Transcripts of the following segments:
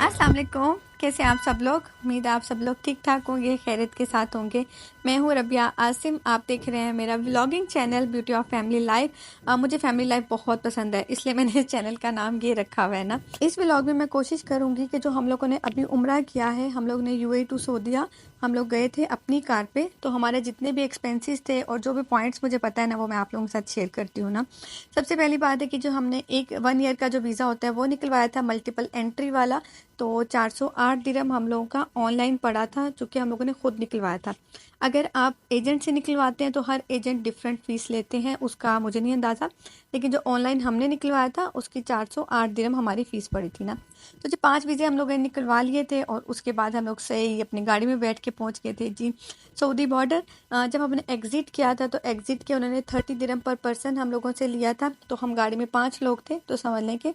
अस्सलाम वालेकुम, कैसे हैं आप सब लोग। उम्मीद है आप सब लोग ठीक ठाक होंगे, खैरियत के साथ होंगे। मैं हूँ रबिया आसिम, आप देख रहे हैं मेरा vlogging channel beauty of family life. मुझे फैमिली लाइफ बहुत पसंद है, इसलिए मैंने इस चैनल का नाम ये रखा हुआ है ना। इस व्लॉग में मैं कोशिश करूँगी कि जो हम लोगों ने अभी उम्रा किया है, हम लोग ने UAE टू सऊदीया हम लोग गए थे अपनी कार पे, तो हमारे जितने भी एक्सपेंसेस थे और जो भी पॉइंट्स मुझे पता है ना, वो मैं आप लोगों के साथ शेयर करती हूँ ना। सबसे पहली बात है कि जो हमने 1 ईयर का जो वीज़ा होता है वो निकलवाया था, मल्टीपल एंट्री वाला। तो 408 दिरहम हम लोगों का ऑनलाइन पड़ा था, जो कि हम लोगों ने खुद निकलवाया था। अगर आप एजेंट से निकलवाते हैं तो हर एजेंट डिफरेंट फ़ीस लेते हैं, उसका मुझे नहीं अंदाज़ा, लेकिन जो ऑनलाइन हमने निकलवाया था उसकी 408 दिरहम हमारी फ़ीस पड़ी थी ना। तो जो 5 वीज़े हम लोगों ने निकलवा लिए थे और उसके बाद हम लोग सही अपनी गाड़ी में बैठ के पहुंच गए थे जी सऊदी बॉर्डर। जब हमने एग्ज़िट किया था तो एग्ज़िट के उन्होंने 30 दिरहम पर पर्सन हम लोगों से लिया था। तो हम गाड़ी में 5 लोग थे, तो समझ लें कि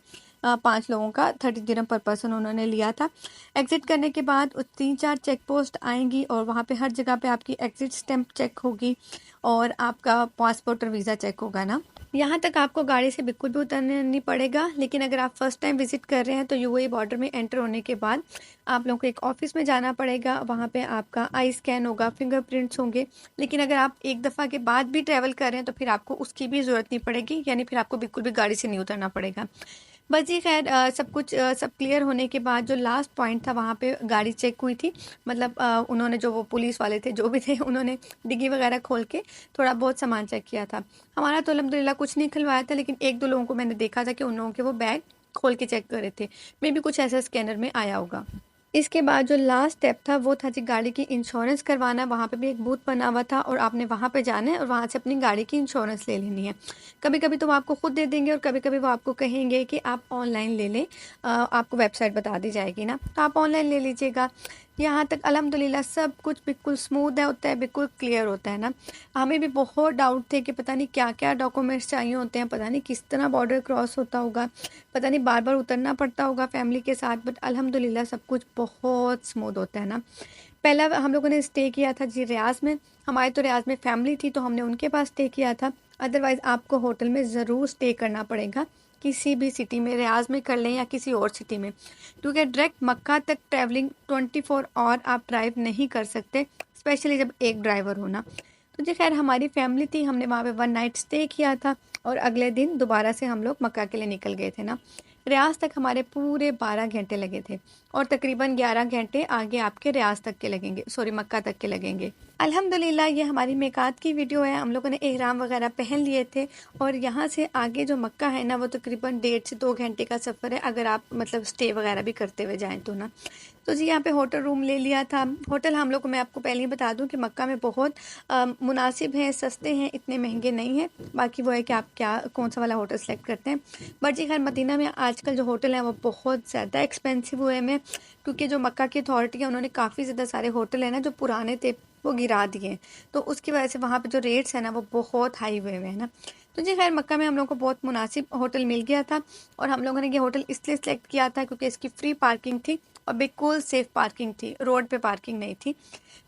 5 लोगों का 30 दिरहम पर पर्सन उन्होंने लिया था। एग्ज़िट करने के बाद 3-4 चेक पोस्ट आएंगी और वहाँ पे हर जगह पे आपकी एग्ज़िट स्टैंप चेक होगी और आपका पासपोर्ट और वीज़ा चेक होगा ना। यहाँ तक आपको गाड़ी से बिल्कुल भी उतरना नहीं पड़ेगा। लेकिन अगर आप फर्स्ट टाइम विज़िट कर रहे हैं तो UAE बॉर्डर में एंटर होने के बाद आप लोगों को एक ऑफिस में जाना पड़ेगा। वहाँ पे आपका आई स्कैन होगा, फिंगरप्रिंट्स होंगे। लेकिन अगर आप एक दफ़ा के बाद भी ट्रैवल कर रहे हैं तो फिर आपको उसकी भी ज़रूरत नहीं पड़ेगी, यानी फिर आपको बिल्कुल भी गाड़ी से नहीं उतरना पड़ेगा। बस जी खैर, सब कुछ सब क्लियर होने के बाद जो लास्ट पॉइंट था वहाँ पे गाड़ी चेक हुई थी। मतलब उन्होंने, जो वो पुलिस वाले थे जो भी थे, उन्होंने डिग्गी वगैरह खोल के थोड़ा बहुत सामान चेक किया था। हमारा तो अल्हम्दुलिल्लाह कुछ नहीं खिलवाया था, लेकिन 1-2 लोगों को मैंने देखा था कि उन लोगों के वो बैग खोल के चेक कर रहे थे। मे भी कुछ ऐसा स्कैनर में आया होगा। इसके बाद जो लास्ट स्टेप था वो था जी गाड़ी की इंश्योरेंस करवाना। वहाँ पे भी एक बूथ बना हुआ था और आपने वहाँ पे जाना है और वहाँ से अपनी गाड़ी की इंश्योरेंस ले लेनी है। कभी कभी तो वो आपको खुद दे देंगे और कभी कभी वो आपको कहेंगे कि आप ऑनलाइन ले लें, आपको वेबसाइट बता दी जाएगी ना, तो आप ऑनलाइन ले लीजिएगा। यहाँ तक अल्हम्दुलिल्लाह सब कुछ बिल्कुल स्मूथ है, होता है, बिल्कुल क्लियर होता है ना। हमें भी बहुत डाउट थे कि पता नहीं क्या क्या डॉक्यूमेंट्स चाहिए होते हैं, पता नहीं किस तरह बॉर्डर क्रॉस होता होगा, पता नहीं बार बार उतरना पड़ता होगा फैमिली के साथ, बट अल्हम्दुलिल्लाह सब कुछ बहुत स्मूथ होता है ना। पहला हम लोगों ने स्टे किया था जी रियाज में। हमारे तो रियाज में फैमिली थी तो हमने उनके पास स्टे किया था। अदरवाइज़ आपको होटल में ज़रूर स्टे करना पड़ेगा, किसी भी सिटी में, रियाज में कर लें या किसी और सिटी में, क्योंकि डायरेक्ट मक्का तक ट्रैवलिंग 24 आवर आप ड्राइव नहीं कर सकते, स्पेशली जब एक ड्राइवर हो ना। तो जी खैर हमारी फैमिली थी, हमने वहाँ पे 1 नाइट स्टे किया था और अगले दिन दोबारा से हम लोग मक्का के लिए निकल गए थे ना। रियाज तक हमारे पूरे 12 घंटे लगे थे और तकरीबन 11 घंटे आगे आपके रियाज तक के लगेंगे, सॉरी मक्का तक के लगेंगे। अल्हम्दुलिल्लाह ये हमारी मेकात की वीडियो है। हम लोगों ने एहराम वगैरह पहन लिए थे और यहाँ से आगे जो मक्का है ना वो तकरीबन 1.5 से 2 घंटे का सफ़र है, अगर आप मतलब स्टे वगैरह भी करते हुए जाएँ तो ना। तो जी यहाँ पे होटल रूम ले लिया था। होटल हम लोग को, मैं आपको पहले ही बता दूँ कि मक्का में बहुत मुनासिब हैं, सस्ते हैं, इतने महंगे नहीं हैं। बाकी वो है कि आप क्या कौन सा वाला होटल सेलेक्ट करते हैं। बट जी खैर मदीना में आजकल जो होटल हैं वो बहुत ज़्यादा एक्सपेंसिव हुए हैं, क्योंकि जो मक्का की अथॉरिटी है उन्होंने काफ़ी ज़्यादा सारे होटल हैं ना जो पुराने थे वो गिरा दिए हैं, तो उसकी वजह से वहाँ पे जो रेट्स हैं ना वो बहुत हाई हुए हुए हैं ना। तो जी खैर मक्का में हम लोग को बहुत मुनासिब होटल मिल गया था और हम लोगों ने ये होटल इसलिए सेलेक्ट किया था क्योंकि इसकी फ्री पार्किंग थी और बिल्कुल सेफ़ पार्किंग थी, रोड पे पार्किंग नहीं थी।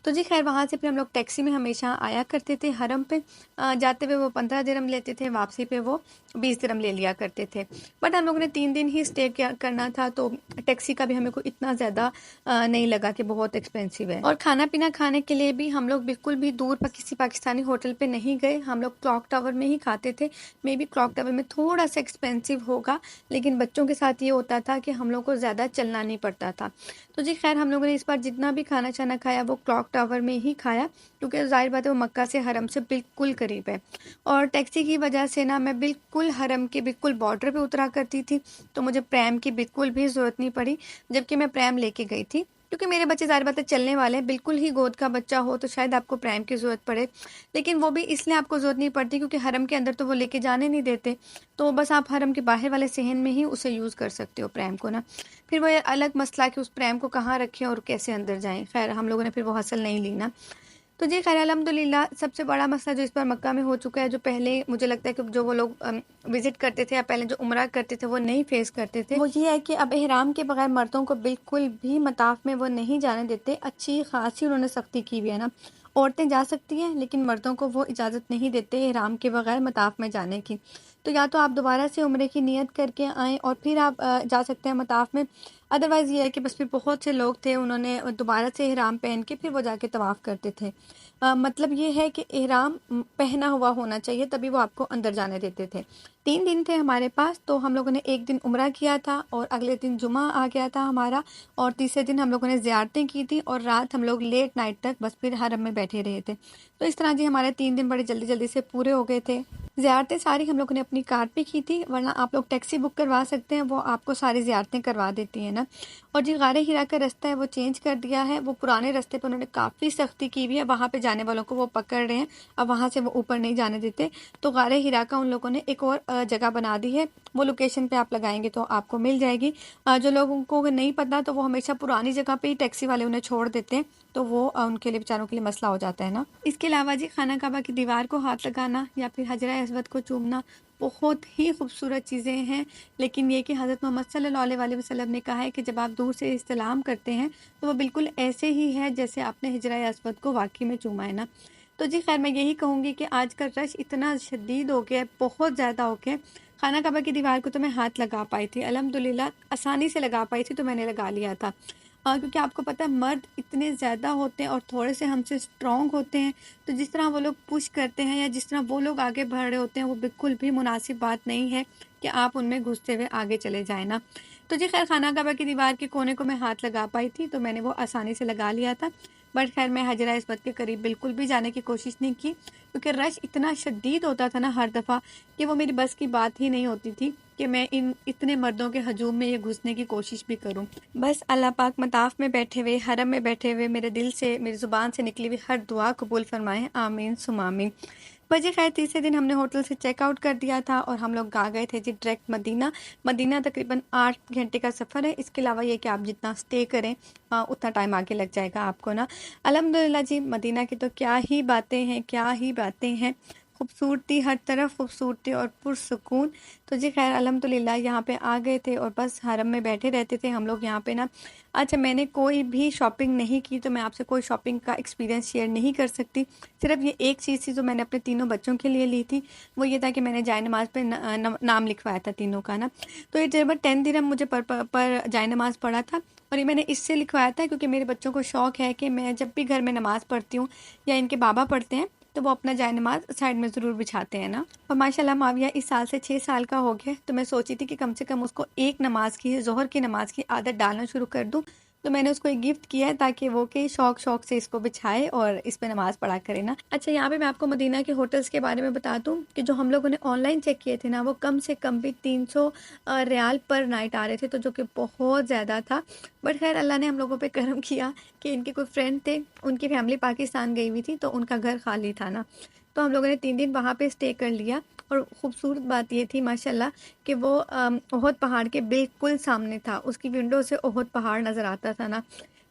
तो जी खैर वहाँ से फिर हम लोग टैक्सी में हमेशा आया करते थे हरम पे। जाते हुए वो 15 दिरहम लेते थे, वापसी पे वो 20 दिरहम ले लिया करते थे। बट हम लोगों ने 3 दिन ही स्टे करना था, तो टैक्सी का भी हमें को इतना ज़्यादा नहीं लगा कि बहुत एक्सपेंसिव है। और खाना पीना खाने के लिए भी हम लोग बिल्कुल भी दूर पर किसी पाकिस्तानी होटल पे नहीं गए, हम लोग क्लॉक टावर में ही खाते थे। मे बी क्लॉक टावर में थोड़ा सा एक्सपेंसिव होगा, लेकिन बच्चों के साथ ये होता था कि हम लोग को ज़्यादा चलना नहीं पड़ता था। था। तो जी खैर हम लोगों ने इस बार जितना भी खाना शाना खाया वो क्लॉक टावर में ही खाया, क्योंकि ज़ाहिर बात है वो मक्का से हरम से बिल्कुल करीब है। और टैक्सी की वजह से ना मैं बिल्कुल हरम के बिल्कुल बॉर्डर पे उतरा करती थी, तो मुझे प्रैम की बिल्कुल भी ज़रूरत नहीं पड़ी, जबकि मैं प्रैम लेके गई थी। क्योंकि मेरे बच्चे ज़ाहिर बात है चलने वाले हैं, बिल्कुल ही गोद का बच्चा हो तो शायद आपको प्रैम की ज़रूरत पड़े। लेकिन वो भी इसलिए आपको ज़रूरत नहीं पड़ती क्योंकि हरम के अंदर तो वो लेके जाने नहीं देते। तो बस आप हरम के बाहर वाले सहन में ही उसे यूज़ कर सकते हो प्रैम को ना। फिर वो ये अलग मसला कि उस प्रैम को कहाँ रखें और कैसे अंदर जाएँ। ख़ैर हम लोगों ने फिर वो हसल नहीं ली ना। तो जी खैर अल्हम्दुलिल्लाह सबसे बड़ा मसला जो इस बार मक्का में हो चुका है, जो पहले मुझे लगता है कि जो वो लोग विज़िट करते थे या पहले जो उम्रा करते थे वो नहीं फ़ेस करते थे, वो ये है कि अब इहराम के बगैर मर्दों को बिल्कुल भी मताफ़ में वो नहीं जाने देते। अच्छी ख़ासी उन्होंने सख्ती की हुई है ना। औरतें जा सकती हैं लेकिन मर्दों को वो इजाज़त नहीं देते इहराम के बगैर मताफ़ में जाने की। तो या तो आप दोबारा से उम्रे की नियत करके आएँ और फिर आप जा सकते हैं मताफ़ में। अदरवाइज़ ये है कि बस फिर बहुत से लोग थे उन्होंने दोबारा से इहराम पहन के फिर वो जाके तवाफ़ करते थे। मतलब ये है कि इहराम पहना हुआ होना चाहिए तभी वो आपको अंदर जाने देते थे। 3 दिन थे हमारे पास, तो हम लोगों ने 1 दिन उम्रा किया था और अगले दिन जुमा आ गया था हमारा, और तीसरे दिन हम लोगों ने ज़ियारतें की थी और रात हम लोग लेट नाइट तक बस फिर हरम में बैठे रहे थे। तो इस तरह जी हमारे 3 दिन बड़े जल्दी-जल्दी से पूरे हो गए थे। ज़ियारतें सारी हम लोगों ने अपनी कार पे की थी, वरना आप लोग टैक्सी बुक करवा सकते हैं, वो आपको सारी ज़ियारतें करवा देती हैं ना। और जो गारे हिरा का रास्ता है वो चेंज कर दिया है, वो पुराने रास्ते पे उन्होंने काफ़ी सख्ती की हुई है, वहाँ पे जाने वालों को वो पकड़ रहे हैं, अब वहाँ से वो ऊपर नहीं जाने देते। तो गारे हिरा का उन लोगों ने एक और जगह बना दी है, वो लोकेशन पे आप लगाएंगे तो आपको मिल जाएगी। जो लोगों को नहीं पता तो वो हमेशा पुरानी जगह पे ही टैक्सी वाले उन्हें छोड़ देते हैं, तो वो उनके लिए बेचारों के लिए मसला हो जाता है ना। इसके अलावा जी खाना काबा की दीवार को हाथ लगाना या फिर हजरा अस्वद को चूमना बहुत ही खूबसूरत चीज़ें हैं, लेकिन ये कि हज़रत मोहम्मद सल्लल्लाहु अलैहि वसल्लम ने कहा है कि जब आप दूर से इस्तिलाम करते हैं तो वो बिल्कुल ऐसे ही है जैसे आपने हिजरा अस्वद को वाकई में चूमा है ना। तो जी खैर मैं यही कहूँगी कि आज का रश इतना शदीद हो गया है, बहुत ज़्यादा हो गया है। खाना काबा की दीवार को तो मैं हाथ लगा पाई थी, अल्हम्दुलिल्लाह आसानी से लगा पाई थी, तो मैंने लगा लिया था। क्योंकि आपको पता है मर्द इतने ज़्यादा होते हैं और थोड़े से हमसे स्ट्रॉन्ग होते हैं, तो जिस तरह वो लोग पुश करते हैं या जिस तरह वो लोग आगे बढ़ रहे होते हैं वो बिल्कुल भी मुनासिब बात नहीं है कि आप उनमें घुसते हुए आगे चले जाएँ ना। तो जी खैर खाना काबा की दीवार के कोने को मैं हाथ लगा पाई थी, तो मैंने वो आसानी से लगा लिया था। बट खैर मैं हजरा अस्वद के करीब बिल्कुल भी जाने की कोशिश नहीं की, क्योंकि रश इतना शदीद होता था ना हर दफ़ा कि वो मेरी बस की बात ही नहीं होती थी कि मैं इन इतने मर्दों के हजूम में ये घुसने की कोशिश भी करूं। बस अल्लाह पाक मताफ में बैठे हुए, हरम में बैठे हुए मेरे दिल से, मेरी ज़ुबान से निकली हुई हर दुआ कबूल फरमाएं, आमीन सुम आमीन। बजे खैर तीसरे दिन हमने होटल से चेकआउट कर दिया था और हम लोग आ गए थे जी डायरेक्ट मदीना। मदीना तकरीबन 8 घंटे का सफ़र है। इसके अलावा ये कि आप जितना स्टे करें उतना टाइम आगे लग जाएगा आपको ना। अल्हम्दुलिल्लाह जी मदीना की तो क्या ही बातें हैं, क्या ही बातें हैं। खूबसूरती हर तरफ खूबसूरती और पुरसुकून। तो जी खैर अल्हम्दुलिल्लाह यहाँ पे आ गए थे और बस हरम में बैठे रहते थे हम लोग यहाँ पे ना। अच्छा मैंने कोई भी शॉपिंग नहीं की, तो मैं आपसे कोई शॉपिंग का एक्सपीरियंस शेयर नहीं कर सकती। सिर्फ ये एक चीज़ थी जो मैंने अपने तीनों बच्चों के लिए ली थी, वो ये था कि मैंने जाए नमाज़ पे नाम लिखवाया था तीनों का ना। तो ये तकरीबन 10 दिरहम मुझे पर जाए नमाज़ पड़ा था, और ये मैंने इससे लिखवाया था क्योंकि मेरे बच्चों को शौक़ है कि मैं जब भी घर में नमाज़ पढ़ती हूँ या इनके बाबा पढ़ते हैं तो वो अपना जाए नमाज साइड में ज़रूर बिछाते हैं ना। और माशाल्लाह माविया इस साल से 6 साल का हो गया, तो मैं सोची थी कि कम से कम उसको एक नमाज की, ज़ोहर की नमाज की आदत डालना शुरू कर दूँ। तो मैंने उसको एक गिफ्ट किया है ताकि वो के शौक से इसको बिछाए और इस पे नमाज़ पढ़ा करे ना। अच्छा यहाँ पे मैं आपको मदीना के होटल्स के बारे में बता दूँ कि जो हम लोगों ने ऑनलाइन चेक किए थे ना, वो कम से कम भी 300 रियाल पर नाइट आ रहे थे, तो जो कि बहुत ज़्यादा था। बट खैर अल्लाह ने हम लोगों पे करम किया कि इनके कोई फ्रेंड थे, उनकी फैमिली पाकिस्तान गई हुई थी, तो उनका घर खाली था ना। तो हम लोगों ने 3 दिन वहाँ पे स्टे कर लिया। और ख़ूबसूरत बात ये थी माशाल्लाह कि वो ओहद पहाड़ के बिल्कुल सामने था, उसकी विंडो से ओहद पहाड़ नज़र आता था ना।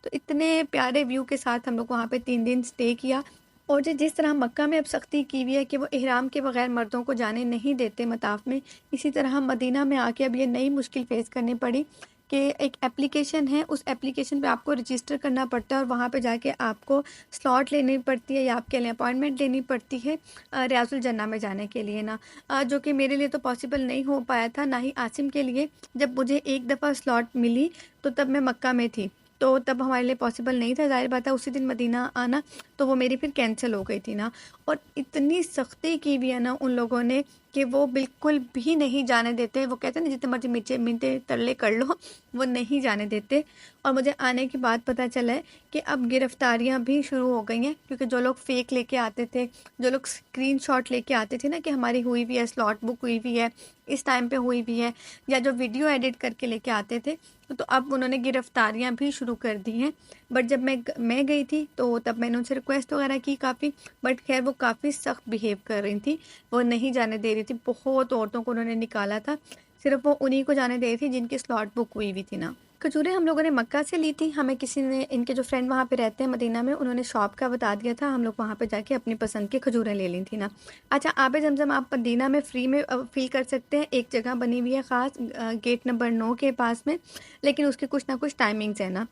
तो इतने प्यारे व्यू के साथ हम लोग वहाँ पे 3 दिन स्टे किया। और जिस तरह मक्का में अब सख्ती की हुई है कि वो इहराम के बगैर मर्दों को जाने नहीं देते मताफ में, इसी तरह मदीना में आके अब ये नई मुश्किल फ़ेस करनी पड़ी कि एक एप्लीकेशन है, उस एप्लीकेशन पे आपको रजिस्टर करना पड़ता है और वहाँ पे जाके आपको स्लॉट लेनी पड़ती है या आपके लिए अपॉइंटमेंट लेनी पड़ती है रियाजुल जन्ना में जाने के लिए ना। जो कि मेरे लिए तो पॉसिबल नहीं हो पाया था, ना ही आसिम के लिए। जब मुझे एक दफ़ा स्लॉट मिली तो तब मैं मक्का में थी, तो तब हमारे लिए पॉसिबल नहीं था, ज़ाहिर बात है उसी दिन मदीना आना, तो वो मेरी फिर कैंसिल हो गई थी ना। और इतनी सख्ती की भी है ना उन लोगों ने कि वो बिल्कुल भी नहीं जाने देते। वो कहते हैं ना जितने मर्जी मीठे मीठे तरले कर लो, वो नहीं जाने देते। और मुझे आने के बाद पता चला है कि अब गिरफ्तारियां भी शुरू हो गई हैं, क्योंकि जो लोग फेक लेके आते थे, जो लोग स्क्रीनशॉट लेके आते थे ना कि हमारी हुई भी है, स्लॉट बुक हुई भी है, इस टाइम पे हुई भी है, या जो वीडियो एडिट करके लेके आते थे, तो अब उन्होंने गिरफ्तारियां भी शुरू कर दी हैं। बट जब मैं गई थी तो तब मैंने उनसे रिक्वेस्ट वगैरह की काफ़ी, बट खैर वो काफ़ी सख्त बिहेव कर रही थी, वो नहीं जाने दे रही थी। बहुत औरतों को उन्होंने निकाला था, सिर्फ वो उन्हीं को जाने दे रही थी जिनकी स्लॉट बुक हुई हुई थी ना। खजूरें हम लोगों ने मक्का से ली थी। हमें किसी ने, इनके जो फ्रेंड वहाँ पे रहते हैं मदीना में, उन्होंने शॉप का बता दिया था। हम लोग वहाँ पे जाके अपनी पसंद की खजूरें ले ली थी ना। अच्छा, आबे ज़मज़म आप मदीना में फ्री में फ़िल कर सकते हैं। एक जगह बनी हुई है ख़ास, गेट नंबर 9 के पास में, लेकिन उसकी कुछ ना कुछ टाइमिंग्स है ना।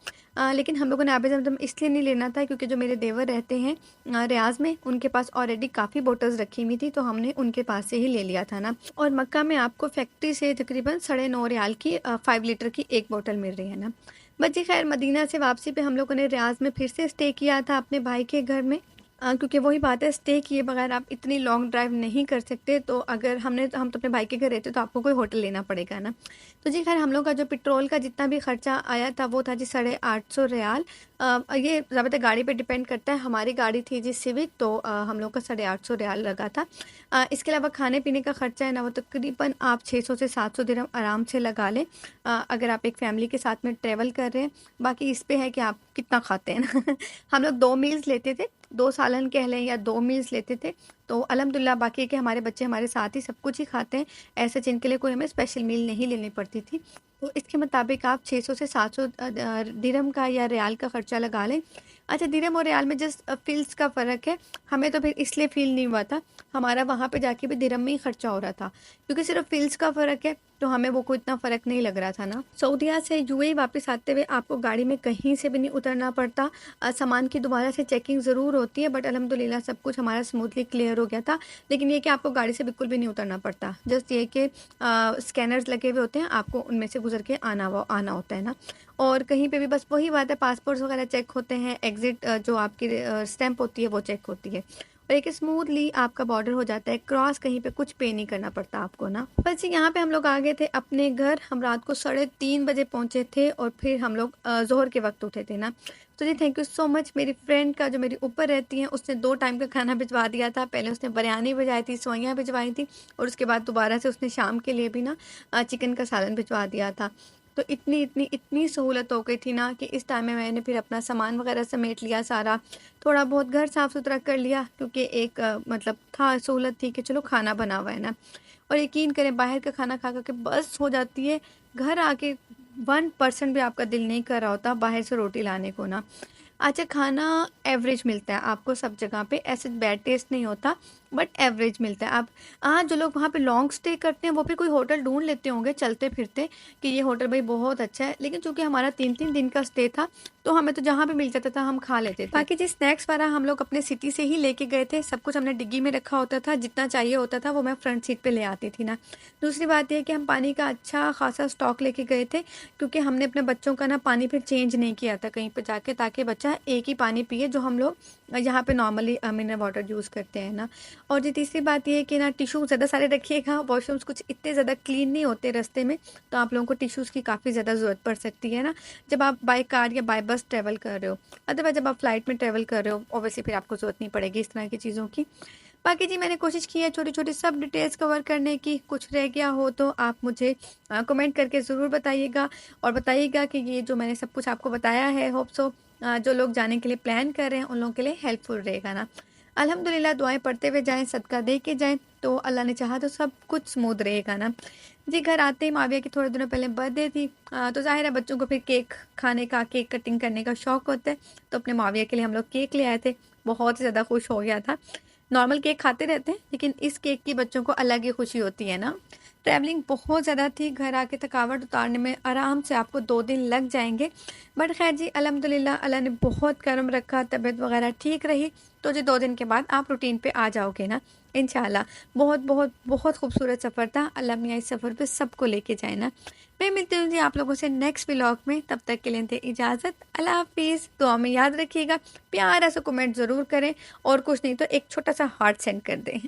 लेकिन हम लोगों ने आबे ज़मज़म इसलिए नहीं लेना था क्योंकि जो मेरे देवर रहते हैं रियाज़ में, उनके पास ऑलरेडी काफ़ी बोटल्स रखी हुई थी, तो हमने उनके पास से ही ले लिया था ना। और मक्का में आपको फैक्ट्री से तकरीबन 9.5 रियाल की 5 लीटर की एक बोतल मिल रही है ना। बच्चे खैर मदीना से वापसी पे हम लोगों ने रियाज़ में फिर से स्टे किया था अपने भाई के घर में। क्योंकि वही बात है, स्टे किए बगैर आप इतनी लॉन्ग ड्राइव नहीं कर सकते। तो अगर हम तो अपने भाई के घर रहते तो आपको कोई होटल लेना पड़ेगा ना। तो जी खैर हम लोग का जो पेट्रोल का जितना भी खर्चा आया था वो था जी 850 रियाल। ये ज़्यादातर गाड़ी पे डिपेंड करता है। हमारी गाड़ी थी जी सिविक, तो हम लोग का 850 रियाल लगा था। इसके अलावा खाने पीने का खर्चा है ना, वो तकरीबन आप 600 से 700 दिरहम आराम से लगा लें, अगर आप एक फैमिली के साथ में ट्रेवल कर रहे हैं। बाकी इस पे है कि आप कितना खाते हैं ना। हम लोग 2 मील्स लेते थे, 2 सालन कह लें या 2 मील्स लेते थे, तो अल्हम्दुलिल्लाह बाकी के हमारे बच्चे हमारे साथ ही सब कुछ ही खाते हैं। ऐसे जिनके लिए कोई हमें स्पेशल मील नहीं लेनी पड़ती थी। तो इसके मुताबिक आप 600 से 700 दिरहम का या रियाल का खर्चा लगा लें। अच्छा, दिरहम और रियाल में जस्ट फ़ील्स का फ़र्क है। हमें तो फिर इसलिए फ़ील नहीं हुआ था, हमारा वहाँ पे जाके भी दिरहम में ही खर्चा हो रहा था, क्योंकि सिर्फ फ़ील्स का फ़र्क है, तो हमें वो कोई इतना फ़र्क नहीं लग रहा था ना। सऊदीया से यूएई वापस आते हुए आपको गाड़ी में कहीं से भी नहीं उतरना पड़ता। सामान की दोबारा से चेकिंग ज़रूर होती है, बट अल्हम्दुलिल्लाह सब कुछ हमारा स्मूथली क्लियर हो गया था। लेकिन ये कि आपको गाड़ी से बिल्कुल भी नहीं उतरना पड़ता, जस्ट ये कि स्कैनर्स लगे हुए होते हैं, आपको उनमें से गुजर के आना होता है ना। और कहीं पे भी बस वही बात है, पासपोर्ट्स वगैरह चेक होते हैं, एग्ज़िट जो आपकी स्टैंप होती है वो चेक होती है, और एक स्मूथली आपका बॉर्डर हो जाता है क्रॉस। कहीं पे कुछ पे नहीं करना पड़ता आपको ना। बस जी यहाँ पे हम लोग आ गए थे अपने घर। हम रात को 3:30 बजे पहुँचे थे और फिर हम लोग ज़ोहर के वक्त उठे थे ना। तो जी थैंक यू सो मच। मेरी फ्रेंड का, जो मेरी ऊपर रहती हैं, उसने 2 टाइम का खाना भिजवा दिया था। पहले उसने बिरयानी भिजवाई थी, सेवइयाँ भिजवाई थी, और उसके बाद दोबारा से उसने शाम के लिए भी ना चिकन का सालन भिजवा दिया था। तो इतनी सहूलत हो गई थी ना कि इस टाइम में मैंने फिर अपना सामान वगैरह समेट लिया सारा, थोड़ा बहुत घर साफ़ सुथरा कर लिया, क्योंकि एक मतलब था, सहूलत थी कि चलो खाना बना हुआ है ना। और यकीन करें, बाहर का खाना खा के बस हो जाती है। घर आके 1% भी आपका दिल नहीं कर रहा होता बाहर से रोटी लाने को ना। अच्छा, खाना एवरेज मिलता है आपको सब जगह पे, ऐसे बैड टेस्ट नहीं होता, बट एवरेज मिलता है। आप जो लोग वहाँ पे लॉन्ग स्टे करते हैं वो फिर कोई होटल ढूंढ लेते होंगे चलते फिरते कि ये होटल भाई बहुत अच्छा है, लेकिन चूंकि हमारा 3-3 दिन का स्टे था, तो हमें तो जहाँ पे मिल जाता था हम खा लेते थे। बाकी जी स्नैक्स वगैरह हम लोग अपने सिटी से ही लेके गए थे। सब कुछ हमने डिग्गी में रखा होता था, जितना चाहिए होता था वो मैं फ्रंट सीट पे ले आती थी ना। दूसरी बात यह कि हम पानी का अच्छा खासा स्टॉक लेके गए थे, क्योंकि हमने अपने बच्चों का ना पानी फिर चेंज नहीं किया था कहीं पे जाके, ताकि बच्चा एक ही पानी पिए जो हम लोग यहाँ पे नॉर्मली मिनरल वाटर यूज़ करते हैं ना। और जी तीसरी बात ये है कि ना टिश्यू ज़्यादा सारे रखिएगा। वॉशरूम्स कुछ इतने ज़्यादा क्लीन नहीं होते रास्ते में, तो आप लोगों को टिश्यूज़ की काफ़ी ज़्यादा ज़रूरत पड़ सकती है ना, जब आप बाय कार या बाय बस ट्रैवल कर रहे हो। अदरवाइज जब आप फ्लाइट में ट्रैवल कर रहे हो, ऑब्वियसली फिर आपको ज़रूरत नहीं पड़ेगी इस तरह की चीज़ों की। बाकी जी मैंने कोशिश की है छोटी छोटी सब डिटेल्स कवर करने की। कुछ रह गया हो तो आप मुझे कमेंट करके ज़रूर बताइएगा, और बताइएगा कि ये जो मैंने सब कुछ आपको बताया है, होप सो जो लोग जाने के लिए प्लान कर रहे हैं उन लोगों के लिए हेल्पफुल रहेगा ना। अल्हम्दुलिल्लाह, दुआएं पढ़ते हुए जाएं, सदका दे के जाएं, तो अल्लाह ने चाहा तो सब कुछ स्मूथ रहेगा ना। जी घर आते ही माविया की थोड़े दिनों पहले बर्थडे थी, तो ज़ाहिर है बच्चों को फिर केक खाने का, केक कटिंग करने का शौक़ होता है। तो अपने माविया के लिए हम लोग केक ले आए थे। बहुत ही ज़्यादा खुश हो गया था। नॉर्मल केक खाते रहते हैं, लेकिन इस केक की बच्चों को अलग ही खुशी होती है ना। ट्रैवलिंग बहुत ज़्यादा थी, घर आके थकावट उतारने में आराम से आपको 2 दिन लग जाएँगे। बट ख़ैर जी अल्हम्दुलिल्लाह अल्लाह ने बहुत करम रखा, तबीयत वग़ैरह ठीक रही, तो जी 2 दिन के बाद आप रूटीन पे आ जाओगे ना इंशाल्लाह। बहुत, बहुत, बहुत खूबसूरत सफ़र था। अल्लाह मियाँ इस सफ़र पे सबको लेके जाए ना। मैं मिलती हूँ जी आप लोगों से नेक्स्ट व्लॉग में, तब तक के लिए दें इजाज़त। अल्लाह हाफ़िज़। दुआ में याद रखिएगा, प्यारा सा कमेंट ज़रूर करें और कुछ नहीं तो एक छोटा-सा हार्ट सेंड कर दें।